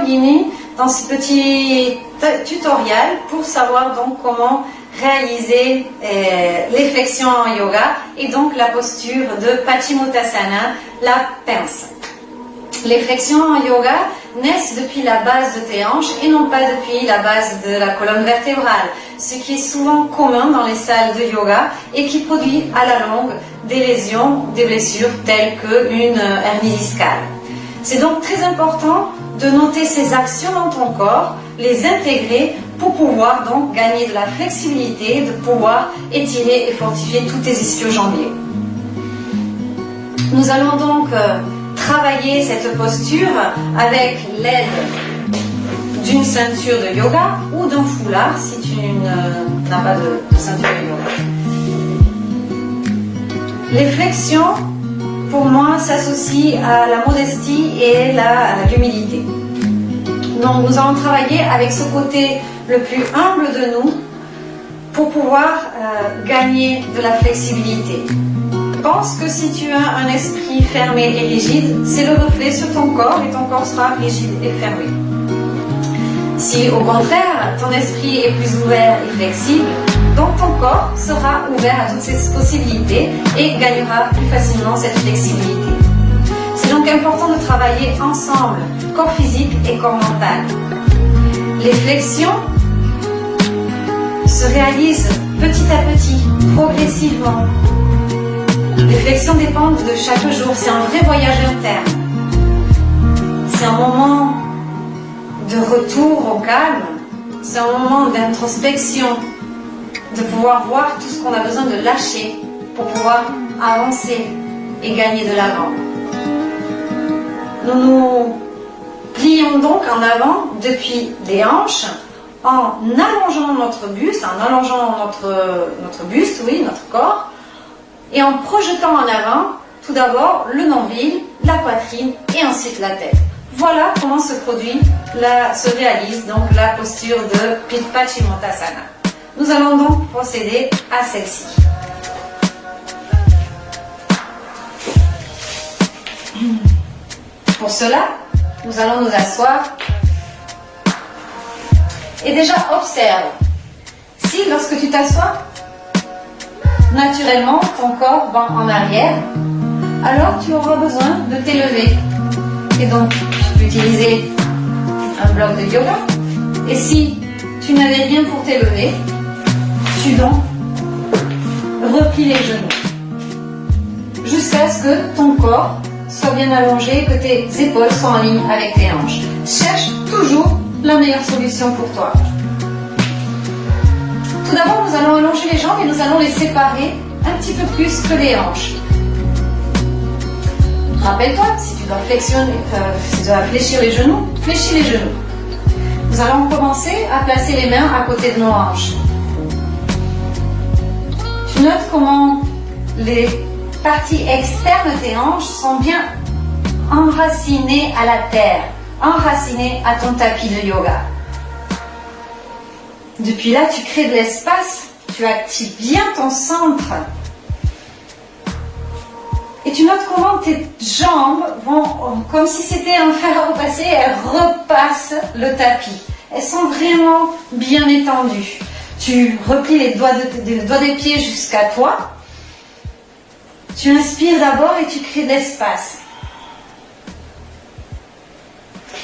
Yogini dans ce petit tutoriel pour savoir donc comment réaliser les flexions en yoga et donc la posture de Paschimottanasana, la pince. Les flexions en yoga naissent depuis la base de tes hanches et non pas depuis la base de la colonne vertébrale, ce qui est souvent commun dans les salles de yoga et qui produit à la longue des lésions, des blessures telles qu'une hernie discale. C'est donc très important de noter ces actions dans ton corps, les intégrer pour pouvoir donc gagner de la flexibilité, de pouvoir étirer et fortifier tous tes ischio-jambiers. Nous allons donc travailler cette posture avec l'aide d'une ceinture de yoga ou d'un foulard si tu n'as pas de ceinture de yoga. Les flexions, pour moi, s'associent à la modestie et à l'humilité. Donc nous allons travailler avec ce côté le plus humble de nous pour pouvoir gagner de la flexibilité. Pense que si tu as un esprit fermé et rigide, c'est le reflet sur ton corps et ton corps sera rigide et fermé. Si au contraire, ton esprit est plus ouvert et flexible, donc ton corps sera ouvert à toutes ces possibilités et gagnera plus facilement cette flexibilité. C'est donc important de travailler ensemble, corps physique et corps mental. Les flexions se réalisent petit à petit, progressivement. Les flexions dépendent de chaque jour, c'est un vrai voyage interne. C'est un moment de retour au calme, c'est un moment d'introspection, de pouvoir voir tout ce qu'on a besoin de lâcher pour pouvoir avancer et gagner de l'avant. Nous nous plions donc en avant depuis les hanches en allongeant notre buste, notre corps, et en projetant en avant, tout d'abord, le nombril, la poitrine et ensuite la tête. Voilà comment se réalise donc la posture de Paschimottanasana. Nous allons donc procéder à celle-ci. Pour cela, nous allons nous asseoir et déjà observe si lorsque tu t'assois, naturellement, ton corps va en arrière, alors tu auras besoin de t'élever. Et donc, tu peux utiliser un bloc de yoga. Et si tu n'avais rien pour t'élever, tu donc replies les genoux. Jusqu'à ce que ton corps soit bien allongé, que tes épaules soient en ligne avec tes hanches. Cherche toujours la meilleure solution pour toi. Tout d'abord, nous allons allonger les jambes et nous allons les séparer un petit peu plus que les hanches. Rappelle-toi, si tu dois fléchir les genoux, fléchis les genoux. Nous allons commencer à placer les mains à côté de nos hanches. Tu notes comment les parties externes de tes hanches sont bien enracinées à la terre, enracinées à ton tapis de yoga. Depuis là, tu crées de l'espace, tu actives bien ton centre. Et tu notes comment tes jambes vont, comme si c'était un fer à repasser, elles repassent le tapis. Elles sont vraiment bien étendues. Tu replies les doigts des pieds jusqu'à toi. Tu inspires d'abord et tu crées de l'espace.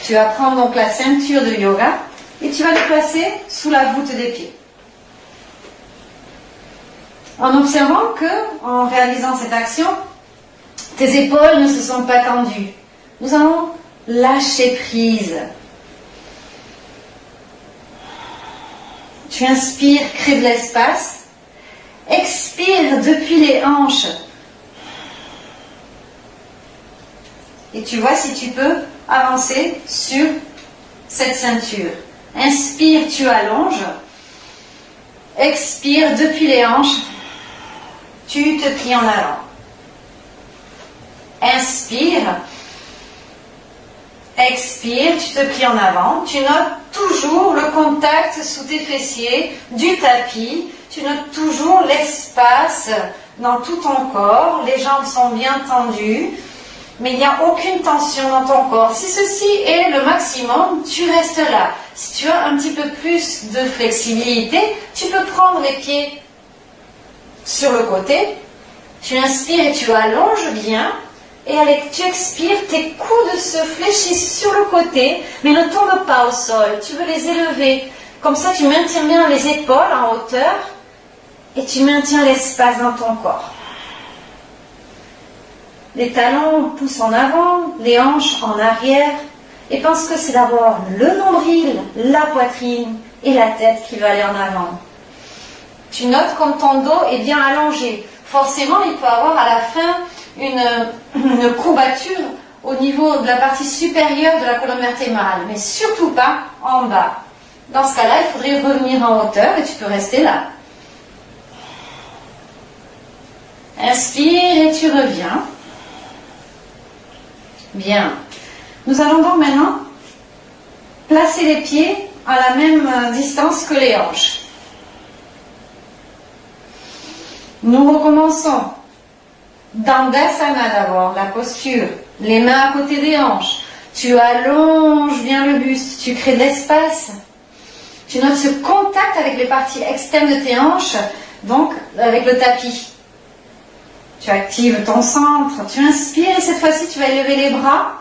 Tu vas prendre donc la ceinture de yoga et tu vas le placer sous la voûte des pieds. En observant que, en réalisant cette action, tes épaules ne se sont pas tendues. Nous allons lâcher prise. Tu inspires, crée de l'espace. Expire depuis les hanches. Et tu vois si tu peux avancer sur cette ceinture. Inspire, tu allonges. Expire depuis les hanches. Tu te plies en avant. Inspire. Expire, tu te plies en avant. Tu notes toujours le contact sous tes fessiers du tapis. Tu notes toujours l'espace dans tout ton corps. Les jambes sont bien tendues. mais il n'y a aucune tension dans ton corps. Si ceci est le maximum, tu restes là. Si tu as un petit peu plus de flexibilité, tu peux prendre les pieds sur le côté, tu inspires et tu allonges bien, et avec tu expires, tes coudes se fléchissent sur le côté, mais ne tombent pas au sol, tu veux les élever. Comme ça, tu maintiens bien les épaules en hauteur, et tu maintiens l'espace dans ton corps. Les talons poussent en avant, les hanches en arrière, et pense que c'est d'abord le nombril, la poitrine et la tête qui va aller en avant. Tu notes comme ton dos est bien allongé. Forcément, il peut avoir à la fin une courbature au niveau de la partie supérieure de la colonne vertébrale, mais surtout pas en bas. Dans ce cas-là, il faudrait revenir en hauteur et tu peux rester là. Inspire et tu reviens. Bien. Nous allons donc maintenant placer les pieds à la même distance que les hanches. Nous recommençons. Dandasana d'abord, la posture. Les mains à côté des hanches. Tu allonges bien le buste, tu crées de l'espace. Tu notes ce contact avec les parties externes de tes hanches, donc avec le tapis. Tu actives ton centre, tu inspires et cette fois-ci tu vas élever les bras.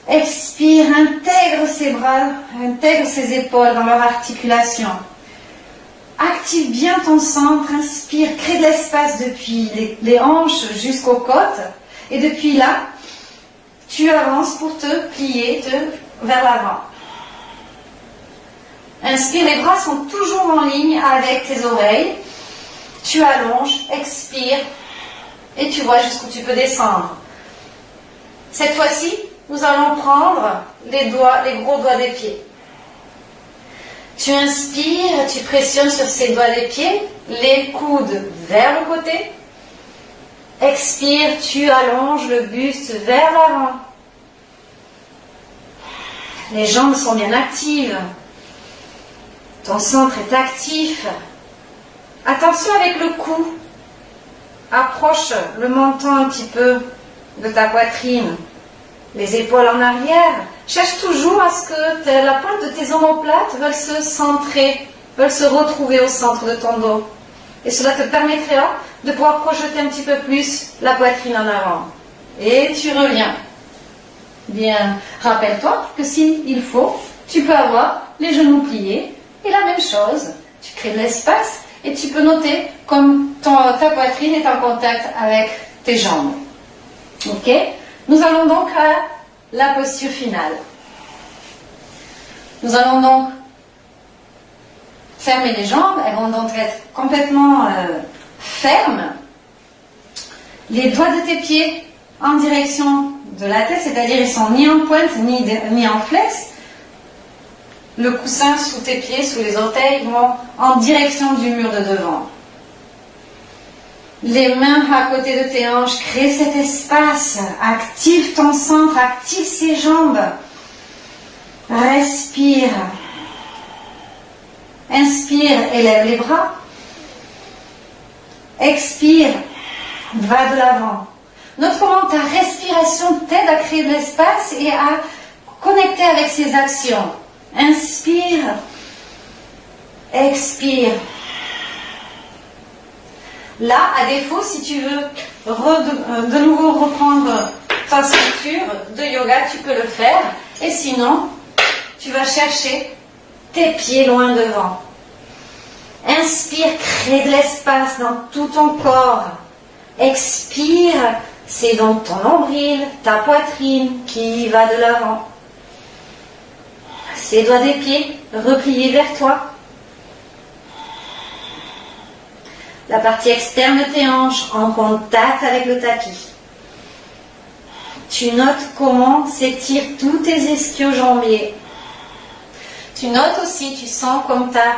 Expire, intègre ses bras, intègre ses épaules dans leur articulation. Active bien ton centre, inspire, crée de l'espace depuis les hanches jusqu'aux côtes. Et depuis là, tu avances pour te plier vers l'avant. Inspire, les bras sont toujours en ligne avec tes oreilles. Tu allonges, expire et tu vois jusqu'où tu peux descendre. Cette fois-ci, nous allons prendre les gros doigts des pieds. Tu inspires, tu pressionnes sur ces doigts des pieds, les coudes vers le côté. Expire, tu allonges le buste vers l'avant. Les jambes sont bien actives. Ton centre est actif. Attention avec le cou. Approche le menton un petit peu de ta poitrine. Les épaules en arrière. Cherche toujours à ce que la pointe de tes omoplates veulent se centrer, veulent se retrouver au centre de ton dos. Et cela te permettra de pouvoir projeter un petit peu plus la poitrine en avant. Et tu reviens. Bien, rappelle-toi que s'il faut, tu peux avoir les genoux pliés. Et la même chose, tu crées de l'espace et tu peux noter comme ta poitrine est en contact avec tes jambes. Ok? Nous allons donc à la posture finale. Nous allons donc fermer les jambes, elles vont donc être complètement fermes. Les doigts de tes pieds en direction de la tête, c'est-à-dire ils sont ni en pointe ni en flex. Le coussin sous tes pieds, sous les orteils, vont en direction du mur de devant. Les mains à côté de tes hanches, crée cet espace, active ton centre, active ses jambes. Respire. Inspire, élève les bras. Expire, va de l'avant. Note comment ta respiration t'aide à créer de l'espace et à connecter avec ses actions. Inspire, expire. Là, à défaut, si tu veux de nouveau reprendre ta structure de yoga, tu peux le faire. Et sinon, tu vas chercher tes pieds loin devant. Inspire, crée de l'espace dans tout ton corps. Expire, c'est donc ton nombril, ta poitrine qui va de l'avant. Ces doigts des pieds repliés vers toi. La partie externe de tes hanches en contact avec le tapis. Tu notes comment s'étirent tous tes ischio-jambiers. Tu notes aussi, tu sens comme ta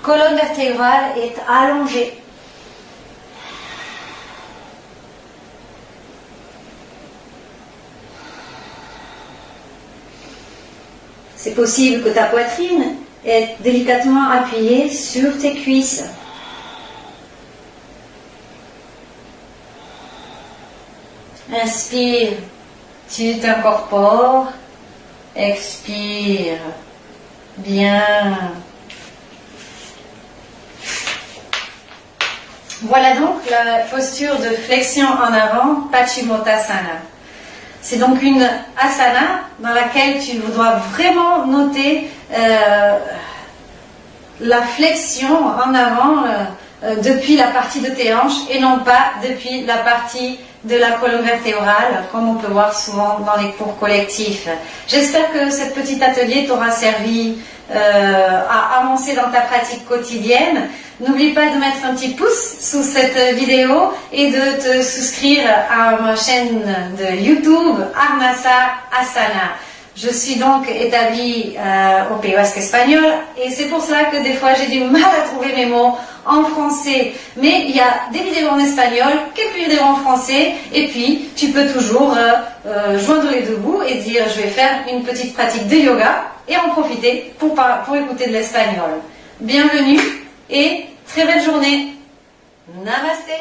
colonne vertébrale est allongée. C'est possible que ta poitrine est délicatement appuyée sur tes cuisses. Inspire, tu t'incorpores. Expire. Bien. Voilà donc la posture de flexion en avant, Paschimottanasana. C'est donc une asana dans laquelle tu dois vraiment noter la flexion en avant depuis la partie de tes hanches et non pas depuis la partie de la colonne vertébrale, comme on peut voir souvent dans les cours collectifs. J'espère que cet petit atelier t'aura servi à avancer dans ta pratique quotidienne. N'oublie pas de mettre un petit pouce sous cette vidéo et de te souscrire à ma chaîne de YouTube Arnasa Asana. Je suis donc établie au Pays Basque espagnol et c'est pour cela que des fois j'ai du mal à trouver mes mots en français. Mais il y a des vidéos en espagnol, quelques vidéos en français et puis tu peux toujours joindre les deux bouts et dire je vais faire une petite pratique de yoga et en profiter pour écouter de l'espagnol. Bienvenue et très belle journée. Namasté.